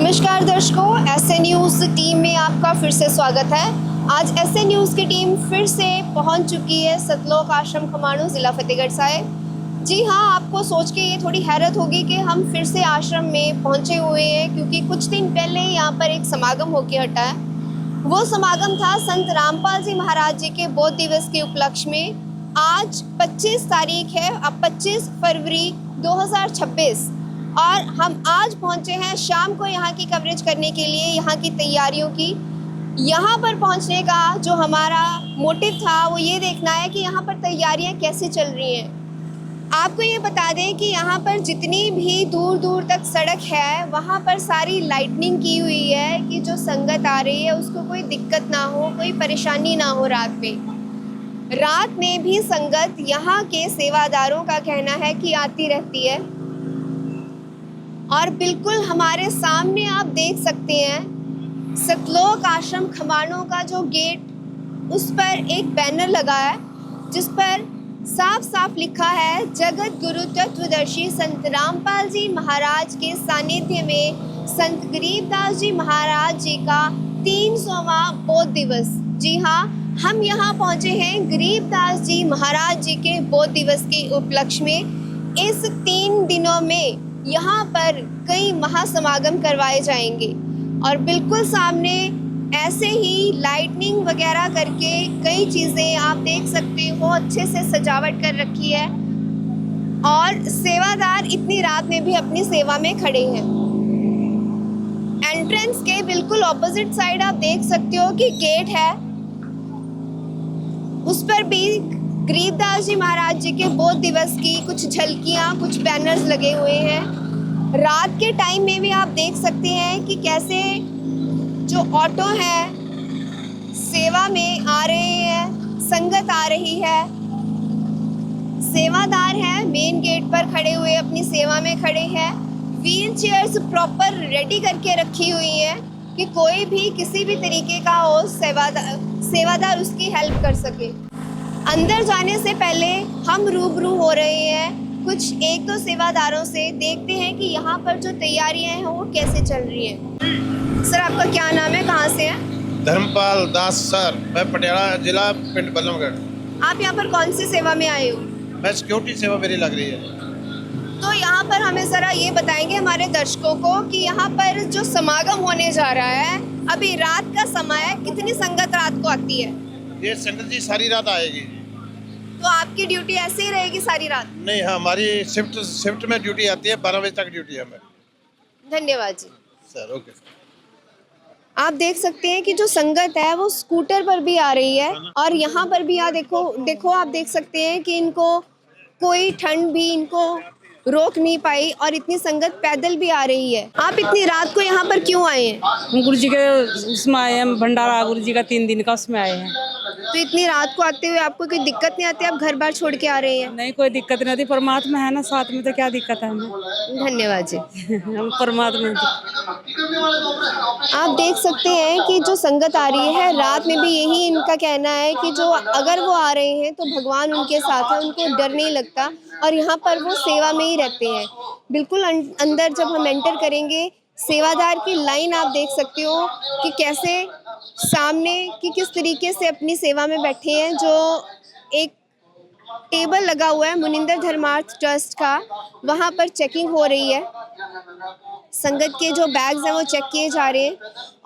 नमस्कार दर्शकों, SA news team में आपका फिर से स्वागत है। आज एसए न्यूज़ की टीम फिर से पहुंच चुकी है सतलोक आश्रम खमाणों, ज़िला फतेहगढ़ साहिब। जी हाँ, आपको सोच के ये थोड़ी हैरत होगी कि हम फिर से आश्रम में पहुंचे हुए हैं, क्योंकि कुछ दिन पहले यहाँ पर एक समागम होकर हटा है। वो समागम था संत रामपाल जी महाराज जी के बौद्ध दिवस के उपलक्ष्य में। आज 25 तारीख है, अब 25 फरवरी 2026 और हम आज पहुंचे हैं शाम को यहाँ की कवरेज करने के लिए, यहाँ की तैयारियों की। यहाँ पर पहुँचने का जो हमारा मोटिव था वो ये देखना है कि यहाँ पर तैयारियाँ कैसे चल रही हैं। आपको ये बता दें कि यहाँ पर जितनी भी दूर दूर तक सड़क है वहाँ पर सारी लाइटनिंग की हुई है कि जो संगत आ रही है उसको कोई दिक्कत ना हो, कोई परेशानी ना हो। रात में भी संगत यहाँ के सेवादारों का कहना है कि आती रहती है। और बिल्कुल हमारे सामने आप देख सकते हैं सतलोक आश्रम खमाणों का जो गेट, उस पर एक बैनर लगा है जिस पर साफ साफ लिखा है जगत गुरु तत्वदर्शी संत रामपाल जी महाराज के सानिध्य में संत गरीबदास जी महाराज जी का 300वां बौद्ध दिवस। जी हाँ, हम यहाँ पहुँचे हैं गरीबदास जी महाराज जी के बौद्ध दिवस के उपलक्ष्य में। इस 3 दिनों में यहाँ पर कई महासमागम करवाए जाएंगे और बिल्कुल सामने ऐसे ही लाइटनिंग वगैरह करके कई चीज़ें आप देख सकते हो, अच्छे से सजावट कर रखी है और सेवादार इतनी रात में भी अपनी सेवा में खड़े हैं। एंट्रेंस के बिल्कुल ऑपोजिट साइड आप देख सकते हो कि गेट है, उस पर भी गरीबदास जी महाराज जी के बौद्ध दिवस की कुछ झलकियाँ, कुछ बैनर्स लगे हुए हैं। रात के टाइम में भी आप देख सकते हैं कि कैसे जो ऑटो है सेवा में आ रहे हैं, संगत आ रही है, सेवादार हैं मेन गेट पर खड़े हुए अपनी सेवा में खड़े हैं। व्हील चेयर्स प्रॉपर रेडी करके रखी हुई हैं कि कोई भी किसी भी तरीके का हो सेवादार उसकी हेल्प कर सके। अंदर जाने से पहले हम रूबरू हो रहे हैं कुछ 1-2 सेवादारों से, देखते हैं कि यहाँ पर जो तैयारियां हैं वो कैसे चल रही हैं। सर, आपका क्या नाम है, कहाँ से हैं? धर्मपाल दास सर, मैं पटियाला जिला पिंड बल्लभगढ़। आप यहाँ पर कौन सी सेवा में आए हो? मैं सिक्योरिटी सेवा मेरी लग रही है। तो यहाँ पर हमें ज़रा ये बताएंगे हमारे दर्शकों को कि यहाँ पर जो समागम होने जा रहा है, अभी रात का समय है, कितनी संगत रात को आती है? ये संगत जी सारी रात आएगी। तो आपकी ड्यूटी ऐसे ही रहेगी सारी रात? नहीं, हाँ, हमारी शिफ्ट में ड्यूटी आती है, 12 बजे तक ड्यूटी है हमें। धन्यवाद जी सर, ओके। आप देख सकते हैं कि जो संगत है वो स्कूटर पर भी आ रही है और यहाँ पर भी देखो आप देख सकते हैं कि इनको कोई ठंड भी इनको रोक नहीं पाई और इतनी संगत पैदल भी आ रही है। आप इतनी रात को यहाँ पर क्यों आए हैं? हम गुरु जी के उसमें आए हैं, भंडारा गुरु जी का 3 दिन का, उसमें आए हैं। तो इतनी रात को आते हुए आपको कोई दिक्कत नहीं आती? आप घर बार छोड़ के आ रहे हैं? नहीं, कोई दिक्कत नहीं आती, परमात्मा है ना साथ में, तो क्या दिक्कत है हमें। धन्यवाद जी। हम परमात्मा। आप देख सकते हैं कि जो संगत आ रही है रात में भी, यही इनका कहना है कि जो अगर वो आ रहे हैं तो भगवान उनके साथ है, उनको डर नहीं लगता और यहाँ पर वो सेवा में ही रहते हैं। बिल्कुल अंदर जब हम एंटर करेंगे, सेवादार की लाइन आप देख सकते हो कि कैसे सामने कि किस तरीके से अपनी सेवा में बैठे हैं। जो एक टेबल लगा हुआ है मुनिंदर धर्मार्थ ट्रस्ट का, वहाँ पर चेकिंग हो रही है, संगत के जो बैग्स हैं वो चेक किए जा रहे हैं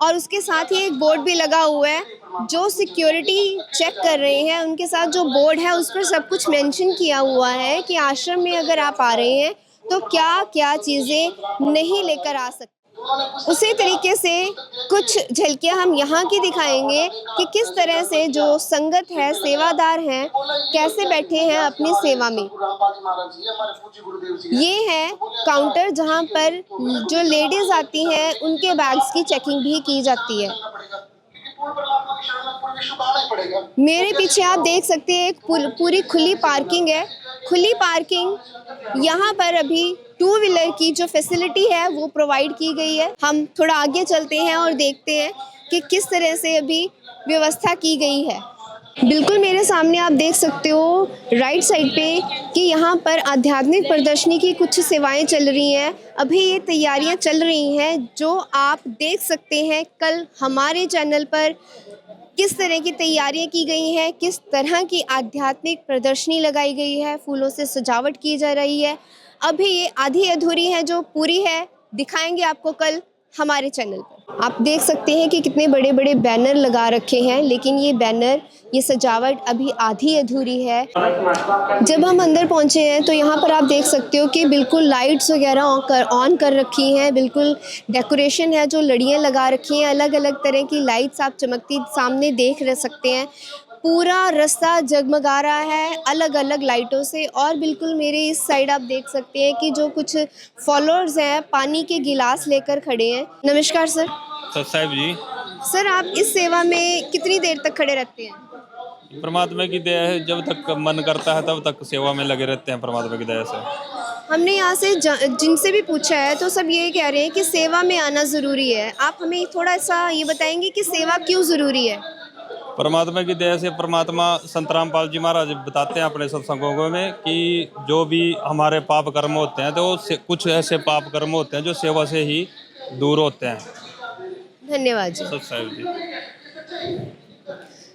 और उसके साथ ही एक बोर्ड भी लगा हुआ है जो सिक्योरिटी चेक कर रहे हैं। उनके साथ जो बोर्ड है उस पर सब कुछ मेंशन किया हुआ है कि आश्रम में अगर आप आ रहे हैं तो क्या क्या चीज़ें नहीं लेकर आ सकते। उसी तरीके से कुछ झलकियां हम यहाँ की दिखाएंगे कि किस तरह से जो संगत है, सेवादार हैं, कैसे बैठे हैं अपनी सेवा में। ये है काउंटर जहाँ पर जो लेडीज आती हैं उनके बैग्स की चेकिंग भी की जाती है। मेरे पीछे आप देख सकते हैं एक पूरी खुली पार्किंग है। खुली पार्किंग यहाँ पर अभी 2 व्हीलर की जो फैसिलिटी है वो प्रोवाइड की गई है। हम थोड़ा आगे चलते हैं और देखते हैं कि किस तरह से अभी व्यवस्था की गई है। बिल्कुल मेरे सामने आप देख सकते हो राइट साइड पे कि यहाँ पर आध्यात्मिक प्रदर्शनी की कुछ सेवाएं चल रही हैं। अभी ये तैयारियां चल रही हैं जो आप देख सकते हैं कल हमारे चैनल पर किस तरह की तैयारियां की गई हैं, किस तरह की आध्यात्मिक प्रदर्शनी लगाई गई है, फूलों से सजावट की जा रही है। अभी ये आधी अधूरी है जो पूरी है, दिखाएंगे आपको कल हमारे चैनल पर। आप देख सकते हैं कि कितने बड़े बड़े बैनर लगा रखे हैं, लेकिन ये बैनर, ये सजावट अभी आधी अधूरी है। जब हम अंदर पहुंचे हैं तो यहाँ पर आप देख सकते हो कि बिल्कुल लाइट्स वगैरह ऑन कर रखी हैं, बिल्कुल डेकोरेशन है जो लड़ियाँ लगा रखी हैं, अलग अलग तरह की लाइट्स आप चमकती सामने देख रह सकते हैं। पूरा रास्ता जगमगा रहा है अलग अलग लाइटों से। और बिल्कुल मेरे इस साइड आप देख सकते हैं कि जो कुछ फॉलोअर्स हैं पानी के गिलास लेकर खड़े हैं। नमस्कार सर। साहब जी, सर आप इस सेवा में कितनी देर तक खड़े रहते हैं? परमात्मा की दया है, जब तक मन करता है तब तक सेवा में लगे रहते हैं परमात्मा की दया से। हमने यहाँ से जिनसे भी पूछा है तो सब ये कह रहे हैं कि सेवा में आना ज़रूरी है। आप हमें थोड़ा सा ये बताएंगे कि सेवा क्यों ज़रूरी है? परमात्मा की दया से परमात्मा संत रामपाल जी महाराज बताते हैं अपने सत्संगों में कि जो भी हमारे पाप कर्म होते हैं तो कुछ ऐसे पाप कर्म होते हैं जो सेवा से ही दूर होते हैं। धन्यवाद जी। साहब जी,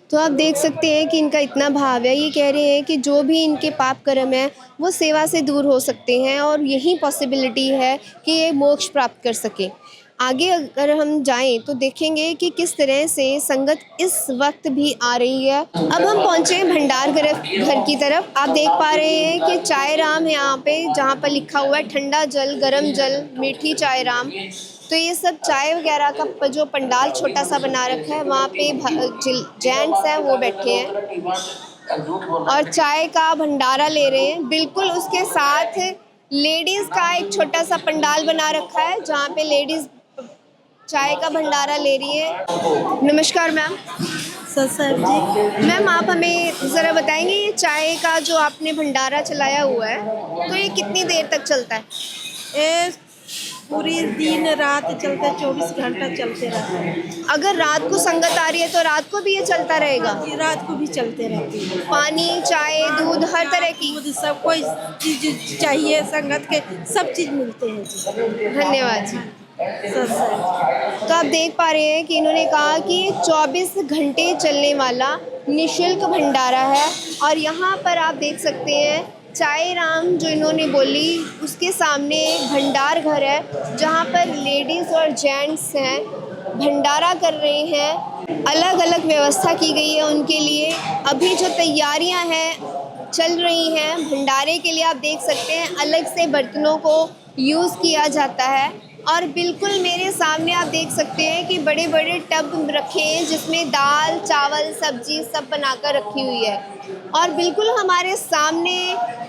तो आप देख सकते हैं कि इनका इतना भाव है, ये कह रहे हैं कि जो भी इनके पाप कर्म है वो सेवा से दूर हो सकते हैं और यही पॉसिबिलिटी है कि ये मोक्ष प्राप्त कर सके। आगे अगर हम जाएं तो देखेंगे कि किस तरह से संगत इस वक्त भी आ रही है। अब हम पहुंचे हैं भंडार घर की तरफ। आप देख पा रहे हैं कि चाय राम है यहाँ पे, जहाँ पर लिखा हुआ है ठंडा जल, गरम जल, मीठी चाय राम। तो ये सब चाय वगैरह का जो पंडाल छोटा सा बना रखा है, वहाँ पे जेंट्स हैं वो बैठे हैं और चाय का भंडारा ले रहे हैं। बिल्कुल उसके साथ लेडीज़ का एक छोटा सा पंडाल बना रखा है जहाँ पे लेडीज़ चाय का भंडारा ले रही है। नमस्कार मैम। सर जी, मैम आप हमें ज़रा बताएंगे ये चाय का जो आपने भंडारा चलाया हुआ है तो ये कितनी देर तक चलता है? ये पूरी दिन रात चलते, 24 घंटा चलते रहता है। अगर रात को संगत आ रही है तो रात को भी ये चलता रहेगा? जी, रात को भी चलते रहती है। पानी, चाय, दूध, हर तरह की दूध, सब कोई चीज़ चाहिए संगत के, सब चीज़ मिलते हैं जी। धन्यवाद जी। सर तो आप देख पा रहे हैं कि इन्होंने कहा कि 24 घंटे चलने वाला निःशुल्क भंडारा है। और यहाँ पर आप देख सकते हैं चाय राम जो इन्होंने बोली, उसके सामने एक भंडार घर है जहाँ पर लेडीज़ और जेंट्स हैं, भंडारा कर रहे हैं। अलग अलग व्यवस्था की गई है उनके लिए। अभी जो तैयारियाँ हैं चल रही हैं भंडारे के लिए, आप देख सकते हैं अलग से बर्तनों को यूज़ किया जाता है। और बिल्कुल मेरे सामने आप देख सकते हैं कि बड़े बड़े टब रखे हैं जिसमें दाल, चावल, सब्जी सब बनाकर रखी हुई है। और बिल्कुल हमारे सामने,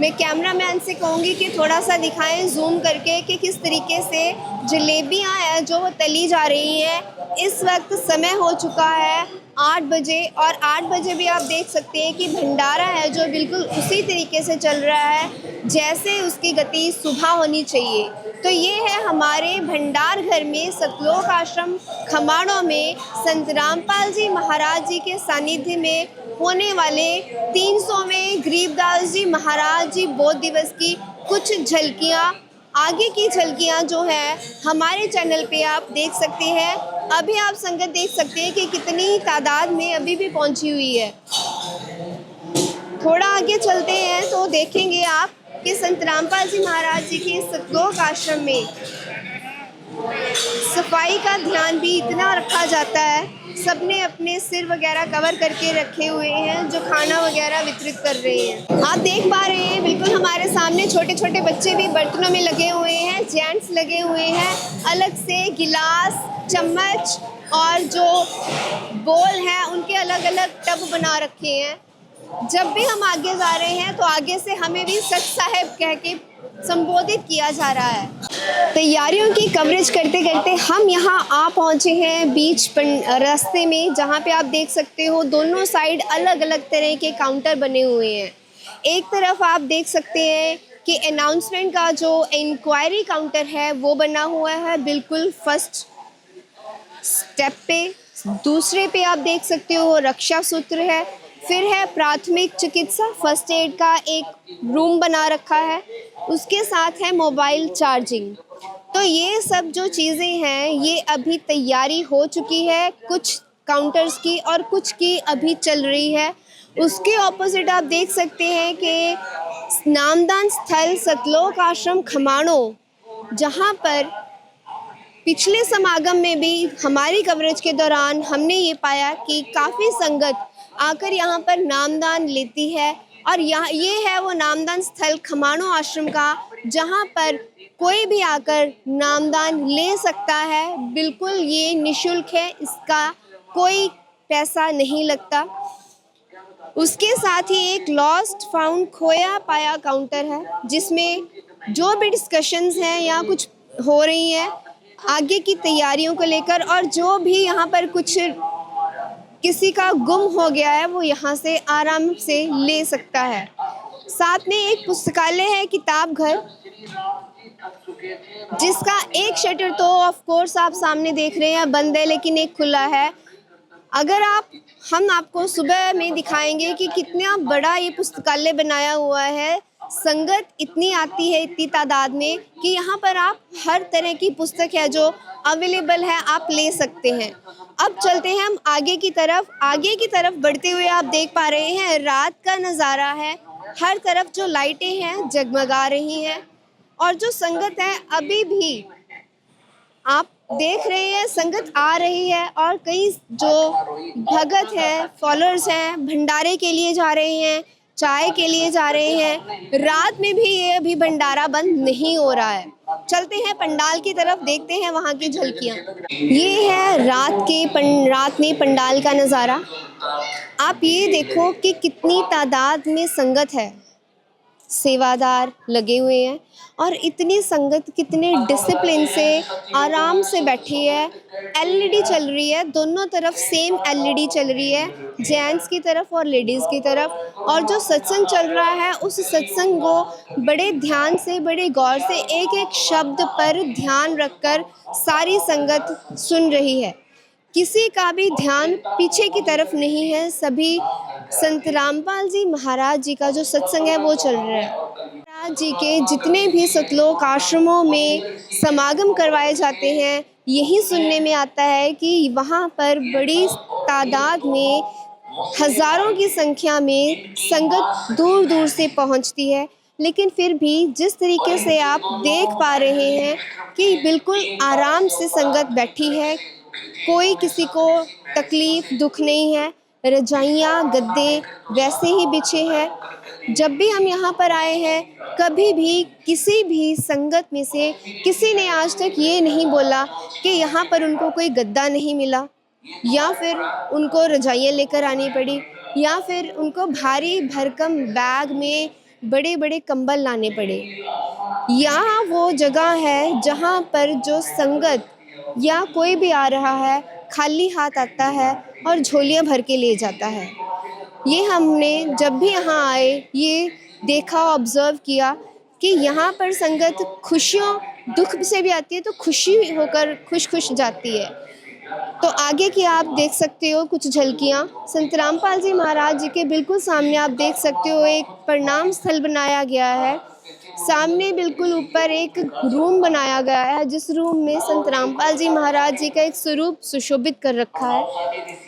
मैं कैमरामैन से कहूँगी कि थोड़ा सा दिखाएं जूम करके कि किस तरीके से जलेबियाँ हैं जो वो तली जा रही हैं। इस वक्त समय हो चुका है 8 बजे और 8 बजे भी आप देख सकते हैं कि भंडारा है जो बिल्कुल उसी तरीके से चल रहा है जैसे उसकी गति सुबह होनी चाहिए। तो ये है हमारे भंडार घर में सतलोक आश्रम खमाणों में संत रामपाल जी महाराज जी के सानिध्य में होने वाले 300वें गरीबदास जी महाराज जी बौद्ध दिवस की कुछ झलकियाँ। आगे की झलकियाँ जो है हमारे चैनल पे आप देख सकते हैं। अभी आप संगत देख सकते हैं कि कितनी तादाद में अभी भी पहुंची हुई है। थोड़ा आगे चलते हैं तो देखेंगे आप कि संत रामपाल जी महाराज जी के सतलोक आश्रम में सफाई का ध्यान भी इतना रखा जाता है। सबने अपने सिर वगैरह कवर करके रखे हुए हैं जो खाना वगैरह वितरित कर रहे हैं। आप देख पा रहे हैं बिल्कुल हमारे सामने छोटे छोटे बच्चे भी बर्तनों में लगे हुए हैं, जेंट्स लगे हुए हैं। अलग से गिलास, चम्मच और जो बोल हैं उनके अलग अलग टब बना रखे हैं। जब भी हम आगे जा रहे हैं तो आगे से हमें भी सच साहेब कह के संबोधित किया जा रहा है। तैयारियों की कवरेज करते करते हम यहाँ आ पहुँचे हैं बीच रास्ते में, जहाँ पे आप देख सकते हो दोनों साइड अलग अलग तरह के काउंटर बने हुए हैं। एक तरफ आप देख सकते हैं कि अनाउंसमेंट का जो इंक्वायरी काउंटर है वो बना हुआ है बिल्कुल फर्स्ट स्टेप पे। दूसरे पे आप देख सकते हो रक्षा सूत्र है। फिर है प्राथमिक चिकित्सा, फर्स्ट एड का एक रूम बना रखा है, उसके साथ है मोबाइल चार्जिंग। तो ये सब जो चीज़ें हैं ये अभी तैयारी हो चुकी है, कुछ काउंटर्स की और कुछ की अभी चल रही है। उसके ऑपोजिट आप देख सकते हैं कि नामदान स्थल सतलोक आश्रम खमाणों, जहाँ पर पिछले समागम में भी हमारी कवरेज के दौरान हमने ये पाया कि काफ़ी संगत आकर यहाँ पर नामदान लेती है। और यहाँ ये है वो नामदान स्थल खमाणों आश्रम का, जहाँ पर कोई भी आकर नामदान ले सकता है। बिल्कुल ये निशुल्क है, इसका कोई पैसा नहीं लगता। उसके साथ ही एक लॉस्ट फाउंड खोया पाया काउंटर है, जिसमें जो भी डिस्कशंस हैं या कुछ हो रही हैं आगे की तैयारियों को लेकर, और जो भी यहाँ पर कुछ किसी का गुम हो गया है वो यहाँ से आराम से ले सकता है। साथ में एक पुस्तकालय है, किताब घर, जिसका एक शटर तो ऑफ कोर्स आप सामने देख रहे हैं बंद है, लेकिन एक खुला है। अगर हम आपको सुबह में दिखाएंगे कि कितना बड़ा ये पुस्तकालय बनाया हुआ है। संगत इतनी आती है, इतनी तादाद में, कि यहाँ पर आप हर तरह की पुस्तक है जो अवेलेबल है आप ले सकते हैं। अब चलते हैं हम आगे की तरफ बढ़ते हुए आप देख पा रहे हैं रात का नज़ारा है। हर तरफ जो लाइटें हैं जगमगा रही हैं, और जो संगत है अभी भी आप देख रहे हैं संगत आ रही है, और कई जो भगत हैं, फॉलोअर्स हैं, भंडारे के लिए जा रहे हैं, चाय के लिए जा रहे हैं। रात में भी ये अभी भंडारा बंद नहीं हो रहा है। चलते हैं पंडाल की तरफ, देखते हैं वहाँ की झलकियाँ। ये है रात में पंडाल का नज़ारा। आप ये देखो कि कितनी तादाद में संगत है, सेवादार लगे हुए हैं, और इतनी संगत कितने डिसिप्लिन से आराम से बैठी है। एलईडी चल रही है, दोनों तरफ सेम एलईडी चल रही है, जेंट्स की तरफ और लेडीज़ की तरफ। और जो सत्संग चल रहा है उस सत्संग को बड़े ध्यान से, बड़े गौर से, एक एक शब्द पर ध्यान रखकर सारी संगत सुन रही है। किसी का भी ध्यान पीछे की तरफ नहीं है, सभी संत रामपाल जी महाराज जी का जो सत्संग है वो चल रहा है। महाराज जी के जितने भी सतलोक आश्रमों में समागम करवाए जाते हैं, यही सुनने में आता है कि वहाँ पर बड़ी तादाद में, हज़ारों की संख्या में संगत दूर दूर से पहुँचती है। लेकिन फिर भी जिस तरीके से आप देख पा रहे हैं कि बिल्कुल आराम से संगत बैठी है, कोई किसी को तकलीफ दुख नहीं है, रजाइयाँ गद्दे वैसे ही बिछे हैं। जब भी हम यहाँ पर आए हैं, कभी भी किसी भी संगत में से किसी ने आज तक ये नहीं बोला कि यहाँ पर उनको कोई गद्दा नहीं मिला, या फिर उनको रजाइयाँ लेकर आनी पड़ी, या फिर उनको भारी भरकम बैग में बड़े बड़े कंबल लाने पड़े। यहाँ वो जगह है जहाँ पर जो संगत या कोई भी आ रहा है खाली हाथ आता है और झोलियाँ भर के ले जाता है। ये हमने जब भी यहाँ आए ये देखा, ऑब्ज़र्व किया कि यहाँ पर संगत खुशियों दुख से भी आती है तो खुशी होकर खुश जाती है। तो आगे की आप देख सकते हो कुछ झलकियाँ। संत रामपाल जी महाराज जी के बिल्कुल सामने आप देख सकते हो एक प्रणाम स्थल बनाया गया है। सामने बिल्कुल ऊपर एक रूम बनाया गया है, जिस रूम में संत रामपाल जी महाराज जी का एक स्वरूप सुशोभित कर रखा है,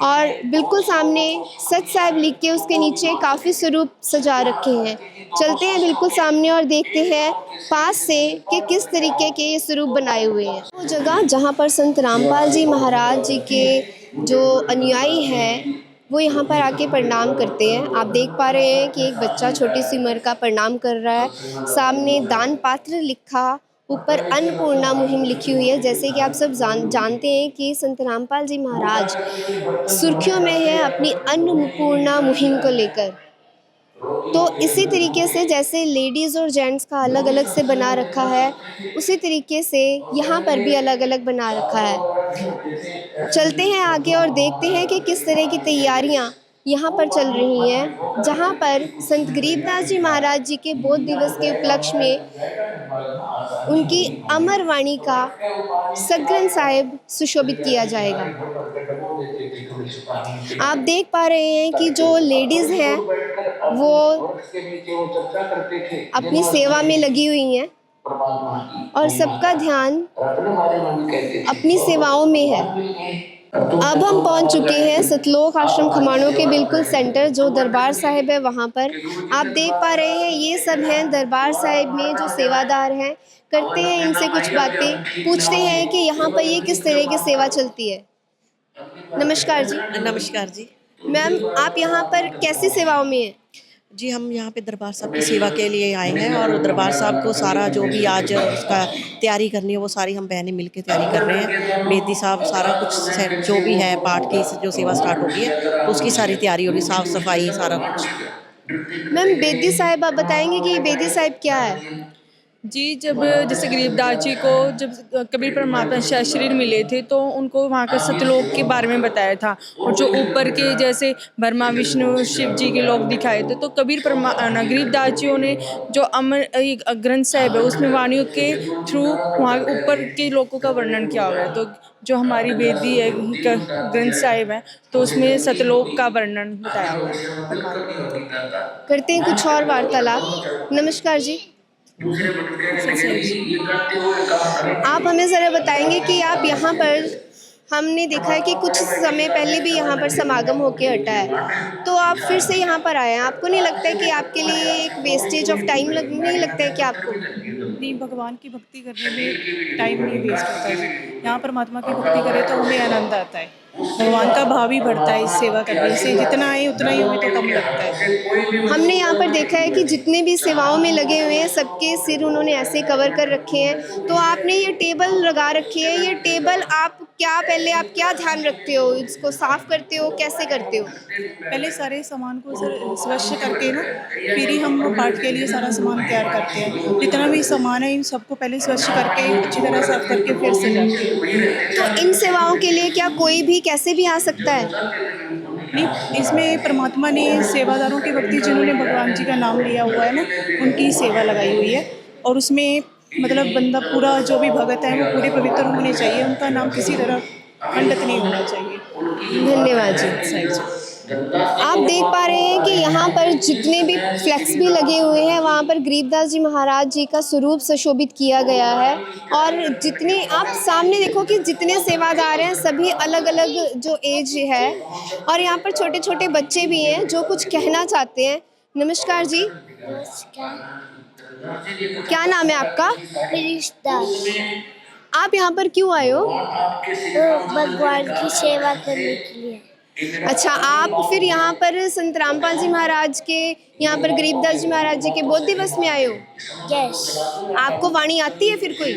और बिल्कुल सामने सच साहिब लिख के उसके नीचे काफ़ी स्वरूप सजा रखे हैं। चलते हैं बिल्कुल सामने और देखते हैं पास से कि किस तरीके के ये स्वरूप बनाए हुए हैं। वो जगह जहाँ पर संत रामपाल जी महाराज जी के जो अनुयायी हैं वो यहाँ पर आके प्रणाम करते हैं। आप देख पा रहे हैं कि एक बच्चा छोटी सी उम्र का प्रणाम कर रहा है। सामने दान पात्र लिखा, ऊपर अन्नपूर्णा मुहिम लिखी हुई है। जैसे कि आप सब जानते हैं कि संत रामपाल जी महाराज सुर्खियों में है अपनी अन्नपूर्णा मुहिम को लेकर। तो इसी तरीके से जैसे लेडीज़ और जेंट्स का अलग अलग से बना रखा है, उसी तरीके से यहाँ पर भी अलग अलग बना रखा है। चलते हैं आगे और देखते हैं कि किस तरह की तैयारियाँ यहाँ पर चल रही हैं, जहाँ पर संत गरीबदास जी महाराज जी के बोध दिवस के उपलक्ष्य में उनकी अमर वाणी का सदग्रंथ साहिब सुशोभित किया जाएगा। आप देख पा रहे हैं कि जो लेडीज़ हैं वो अपनी सेवा में लगी हुई हैं और सबका ध्यान अपनी सेवाओं में है। अब हम पहुंच चुके हैं सतलोक आश्रम खमाणों के बिल्कुल सेंटर, जो दरबार साहिब है वहाँ पर। आप देख पा रहे हैं ये सब हैं दरबार साहिब में जो सेवादार हैं। करते हैं इनसे कुछ बातें, पूछते हैं कि यहाँ पर ये किस तरह की सेवा चलती है। नमस्कार जी। नमस्कार जी। मैम, आप यहाँ पर कैसी सेवाओं में हैं? जी, हम यहाँ पे दरबार साहब की सेवा के लिए आए हैं और दरबार साहब को सारा जो भी आज उसका तैयारी करनी है वो सारी हम बहनें मिलकर तैयारी कर रहे हैं। बेदी साहब सारा कुछ जो भी है पाठ की जो सेवा स्टार्ट होगी है तो उसकी सारी तैयारी हो रही, साफ़ सफाई सारा कुछ। मैम, बेदी साहिब आप बताएंगे कि बेदी साहिब क्या है? जी, जब जैसे गरीबदास जी को जब कबीर परमात्मा शायद शरीर मिले थे तो उनको वहाँ का सतलोक के बारे में बताया था, और जो ऊपर के जैसे ब्रह्मा विष्णु शिव जी के लोग दिखाए थे, तो गरीबदास जियों ने जो अमर एक ग्रंथ साहिब है उसमें वाणियों के थ्रू वहाँ ऊपर के लोगों का वर्णन किया हुआ है। तो जो हमारी वेदी है ग्रंथ साहिब है तो उसमें सतलोक का वर्णन बताया हुआ है। करते हैं कुछ और वार्तालाप। नमस्कार जी। आप हमें ज़रा बताएंगे कि आप यहाँ पर, हमने देखा है कि कुछ समय पहले भी यहाँ पर समागम होके हटा है, तो आप फिर से यहाँ पर आए हैं। आपको नहीं लगता है कि आपके लिए एक वेस्टेज ऑफ टाइम नहीं लगता है कि आपको? नहीं, भगवान की भक्ति करने में टाइम नहीं वेस्ट होता है। यहाँ परमात्मा की भक्ति करें तो हमें आनंद आता है, भगवान का भाव ही बढ़ता है इस सेवा करने से। जितना आए उतना ही हमें तो कम लगता है। हमने यहाँ पर देखा है कि जितने भी सेवाओं में लगे हुए हैं सबके सिर उन्होंने ऐसे कवर कर रखे हैं। तो आपने ये टेबल लगा रखी है, ये टेबल आप क्या ध्यान रखते हो? इसको साफ करते हो, कैसे करते हो? पहले सारे सामान को स्वच्छ करके ना फिर ही हम पाठ के लिए सारा सामान तैयार करते हैं। जितना भी सामान है इन सबको पहले स्वच्छ करके अच्छी तरह साफ करके फिर से जाते हैं। तो इन सेवाओं के लिए क्या कोई भी कैसे भी आ सकता है? नहीं, इसमें परमात्मा ने सेवादारों की भक्ति, जिन्होंने भगवान जी का नाम लिया हुआ है ना, उनकी सेवा लगाई हुई है। और उसमें मतलब बंदा पूरा जो भी भगत है वो पूरे पवित्र होने चाहिए, उनका नाम किसी तरह खंडित नहीं होना चाहिए। धन्यवाद जी। आप देख पा रहे हैं कि यहाँ पर जितने भी फ्लैक्स भी लगे हुए हैं वहाँ पर गरीबदास जी महाराज जी का स्वरूप सुशोभित किया गया है। और जितने आप सामने देखो कि जितने सेवादार हैं सभी अलग अलग जो एज है, और यहाँ पर छोटे छोटे बच्चे भी हैं जो कुछ कहना चाहते हैं। नमस्कार जी। क्या नाम है आपका? आप यहाँ पर क्यों आए हो? तो भगवान की सेवा करने के लिए। अच्छा, आप फिर यहाँ पर संत रामपाल जी महाराज के, यहाँ पर गरीबदास जी महाराज जी के बोध दिवस में आए हो? यस। आपको वाणी आती है फिर कोई?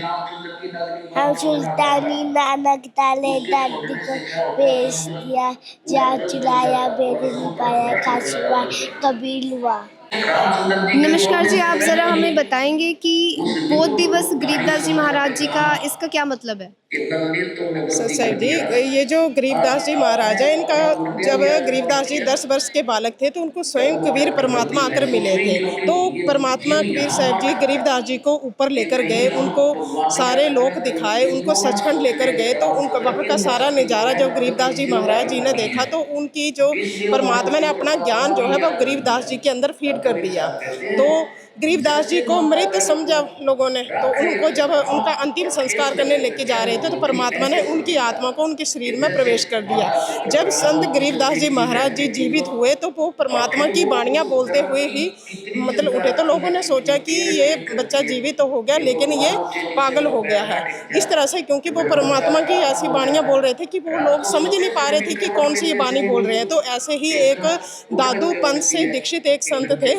हम सुल्तानी नानक ताले दादी को भेज दिया, जा चुलाया बेद पाया खासुआ कबीर हुआ। नमस्कार जी, आप ज़रा हमें बताएंगे कि बोध दिवस गरीबदास जी महाराज जी का, इसका क्या मतलब है? सर जी, ये जो गरीबदास जी महाराज है, इनका जब गरीबदास जी 10 वर्ष के बालक थे तो उनको स्वयं कबीर परमात्मा आकर मिले थे। तो परमात्मा कबीर साहब जी गरीबदास जी को ऊपर लेकर गए, उनको सारे लोक दिखाए, उनको सचखंड लेकर गए। तो उनका वहाँ का सारा नज़ारा जब गरीबदास जी महाराज जी ने देखा तो उनकी जो परमात्मा ने अपना ज्ञान जो है वो गरीबदास जी के अंदर फीड कर दिया। तो गरीबदास जी को मृत समझा लोगों ने, तो उनको जब उनका अंतिम संस्कार करने लेके जा रहे थे तो परमात्मा ने उनकी आत्मा को उनके शरीर में प्रवेश कर दिया। जब संत गरीबदास जी महाराज जी जीवित हुए तो वो परमात्मा की वाणियाँ बोलते हुए ही मतलब उठे। तो लोगों ने सोचा कि ये बच्चा जीवित तो हो गया लेकिन ये पागल हो गया है, इस तरह से, क्योंकि वो परमात्मा की ऐसी वाणियाँ बोल रहे थे कि वो लोग समझ नहीं पा रहे थे कि कौन सी ये वाणी बोल रहे हैं। तो ऐसे ही एक दादू पंथ से दीक्षित एक संत थे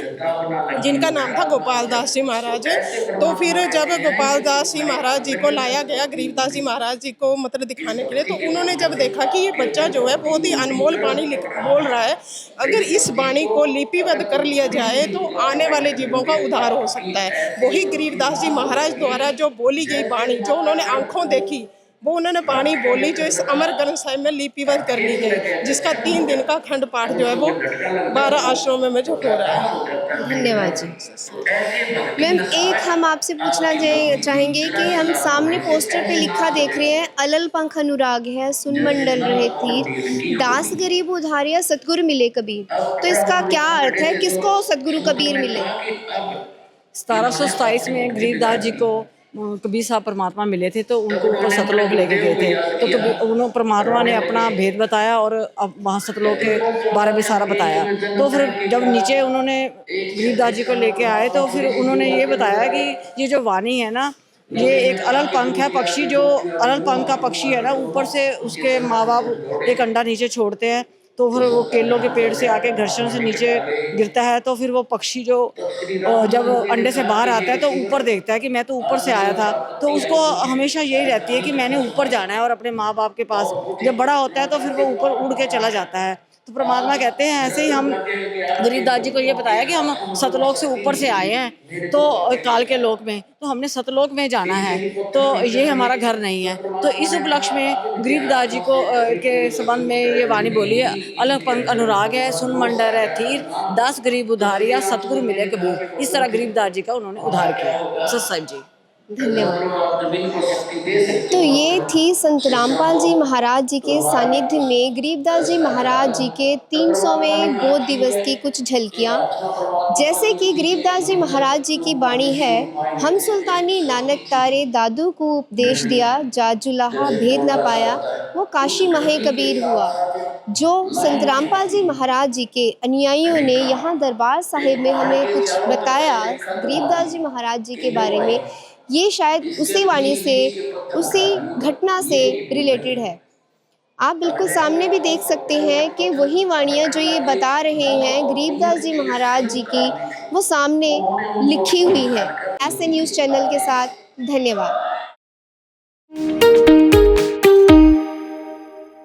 जिनका नाम था गोपाल दास जी महाराज। तो फिर जब गोपाल दास जी महाराज जी को लाया गया गरीबदास जी महाराज जी को मतलब दिखाने के लिए, तो उन्होंने जब देखा कि ये बच्चा जो है बहुत ही अनमोल वाणी बोल रहा है, अगर इस वाणी को लिपिबद्ध कर लिया जाए तो आने वाले जीवों का उद्धार हो सकता है। वही गरीबदास जी महाराज द्वारा जो बोली गई वाणी, जो उन्होंने आंखों देखी, वो उन्होंने वाणी बोली जो इस अमर ग्रंथ साहिब में लिपिबद्ध कर ली गई, जिसका 3 दिन का खंड पाठ जो है वो 12 आश्रमों में जो हो रहा है। धन्यवाद जी। मैम, एक हम आपसे पूछना चाहेंगे कि हम सामने पोस्टर पे लिखा देख रहे हैं, अलल पंख अनुराग है, सुन मंडल रहे तीर, दास गरीब उधारिया सतगुरु मिले कबीर। तो इसका क्या अर्थ है, किसको सतगुरु कबीर मिले? 1727 में गरीबदास जी को कबीर साहब परमात्मा मिले थे, तो उनको ऊपर सतलोक लेके गए थे। तो उन्होंने परमात्मा ने अपना भेद बताया और अब वहाँ सतलोक के बारे में सारा बताया। तो फिर जब नीचे उन्होंने गरीबदास जी को लेके आए तो फिर उन्होंने ये बताया कि ये जो वाणी है ना, ये एक अलल पंख है, पक्षी जो अलल पंख का पक्षी है ना, ऊपर से उसके माँ बाप एक अंडा नीचे छोड़ते हैं, तो फिर वो केलों के पेड़ से आके घर्षण से नीचे गिरता है। तो फिर वो पक्षी जो जब अंडे से बाहर आता है तो ऊपर देखता है कि मैं तो ऊपर से आया था, तो उसको हमेशा यही रहती है कि मैंने ऊपर जाना है और अपने माँ बाप के पास। जब बड़ा होता है तो फिर वो ऊपर उड़ के चला जाता है। तो परमात्मा कहते हैं ऐसे ही हम गरीबदास जी को ये बताया कि हम सतलोक से ऊपर से आए हैं, तो काल के लोक में, तो हमने सतलोक में जाना है, तो ये हमारा घर नहीं है। तो इस उपलक्ष्य में गरीबदास जी को के संबंध में ये वाणी बोली है, अलग पंख अनुराग है, सुन मंडल है तीर, दास गरीब उधारिया सतगुरु मिले कबीर। इस तरह गरीबदास जी का उन्होंने उद्धार किया। सत्संग जी। धन्यवाद। तो ये थी संत रामपाल जी महाराज जी के सानिध्य में गरीबदास जी महाराज जी के 300वें बोध दिवस की कुछ झलकियाँ। जैसे कि गरीबदास जी महाराज जी की वाणी है, हम सुल्तानी नानक तारे दादू को उपदेश दिया, जाजुलाहा भेद न पाया, वो काशी माहे कबीर हुआ। जो संत रामपाल जी महाराज जी के अनुयायियों ने यहाँ दरबार साहिब में हमें कुछ बताया गरीबदास जी महाराज जी के बारे में, ये शायद उसी वाणी से, उसी घटना से रिलेटेड है। आप बिल्कुल सामने भी देख सकते हैं कि वही वाणियाँ जो ये बता रहे हैं गरीबदास जी महाराज जी की, वो सामने लिखी हुई है। ऐसे न्यूज़ चैनल के साथ धन्यवाद।